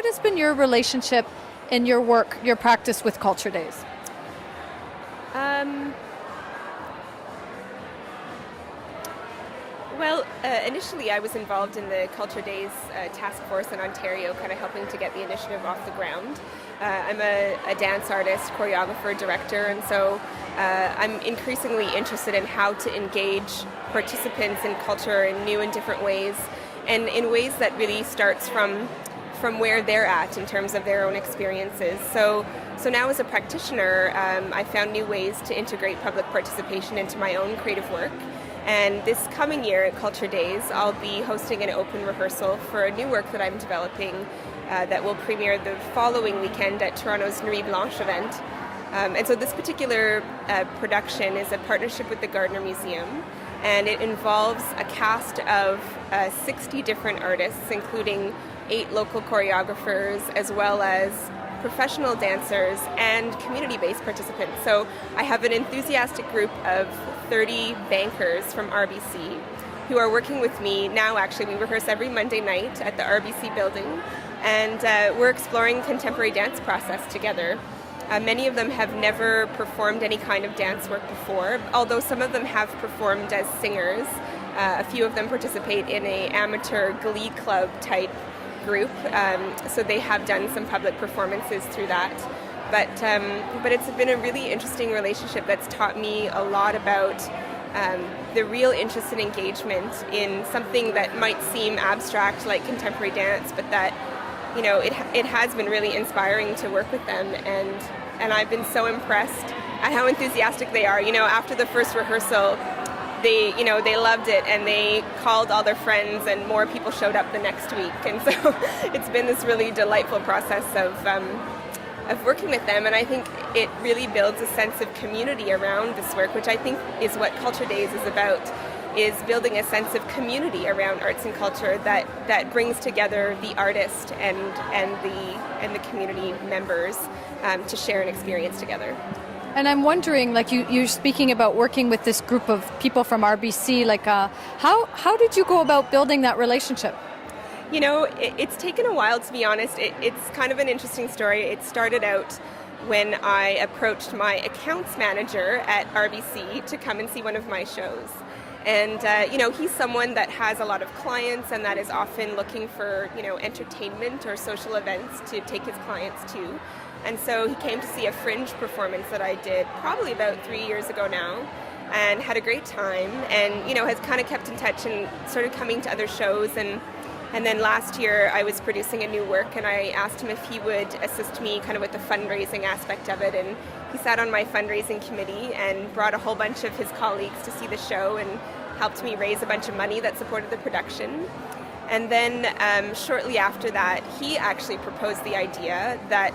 has been your relationship in your work, your practice with Culture Days? Well, initially I was involved in the Culture Days task force in Ontario, kind of helping to get the initiative off the ground. I'm a dance artist, choreographer, director, and so I'm increasingly interested in how to engage participants in culture in new and different ways, and in ways that really starts from where they're at in terms of their own experiences. So now as a practitioner, I found new ways to integrate public participation into my own creative work. And this coming year at Culture Days, I'll be hosting an open rehearsal for a new work that I'm developing that will premiere the following weekend at Toronto's Nuit Blanche event. And so this particular production is a partnership with the Gardner Museum, and it involves a cast of 60 different artists, including 8 local choreographers, as well as professional dancers and community-based participants. So I have an enthusiastic group of 30 bankers from RBC who are working with me now. Actually, we rehearse every Monday night at the RBC building, and we're exploring contemporary dance process together. Many of them have never performed any kind of dance work before, although some of them have performed as singers. A few of them participate in an amateur glee club type group, so they have done some public performances through that. But it's been a really interesting relationship that's taught me a lot about the real interest and engagement in something that might seem abstract like contemporary dance, but that, you know, it has been really inspiring to work with them, and I've been so impressed at how enthusiastic they are. You know, after the first rehearsal, they loved it, and they called all their friends, and more people showed up the next week. And so it's been this really delightful process of working with them, and I think it really builds a sense of community around this work, which I think is what Culture Days is about, is building a sense of community around arts and culture that brings together the artist and the community members to share an experience together. And I'm wondering, like you're speaking about working with this group of people from RBC, like how did you go about building that relationship? You know, it's taken a while, to be honest. It's kind of an interesting story. It started out when I approached my accounts manager at RBC to come and see one of my shows. And, you know, he's someone that has a lot of clients and that is often looking for, you know, entertainment or social events to take his clients to. And so he came to see a Fringe performance that I did probably about 3 years ago now, and had a great time, and, you know, has kind of kept in touch and started coming to other shows. And then last year I was producing a new work, and I asked him if he would assist me kind of with the fundraising aspect of it, and he sat on my fundraising committee and brought a whole bunch of his colleagues to see the show and helped me raise a bunch of money that supported the production. And then shortly after that, he actually proposed the idea that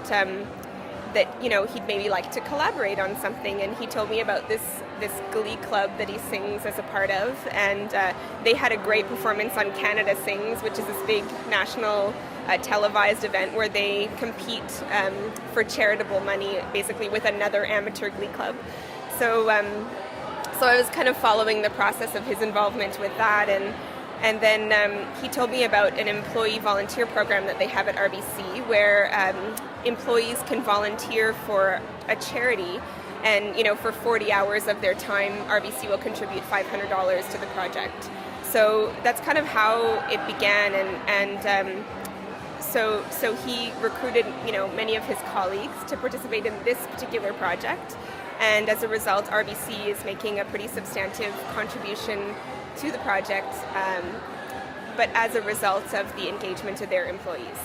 you know, he'd maybe like to collaborate on something, and he told me about this glee club that he sings as a part of, and they had a great performance on Canada Sings, which is this big national televised event where they compete for charitable money, basically, with another amateur glee club. So I was kind of following the process of his involvement with that, and then he told me about an employee volunteer program that they have at RBC, where employees can volunteer for a charity, and, you know, for 40 hours of their time, RBC will contribute $500 to the project. So that's kind of how it began, and so he recruited, you know, many of his colleagues to participate in this particular project, and as a result, RBC is making a pretty substantive contribution to the project, but as a result of the engagement of their employees.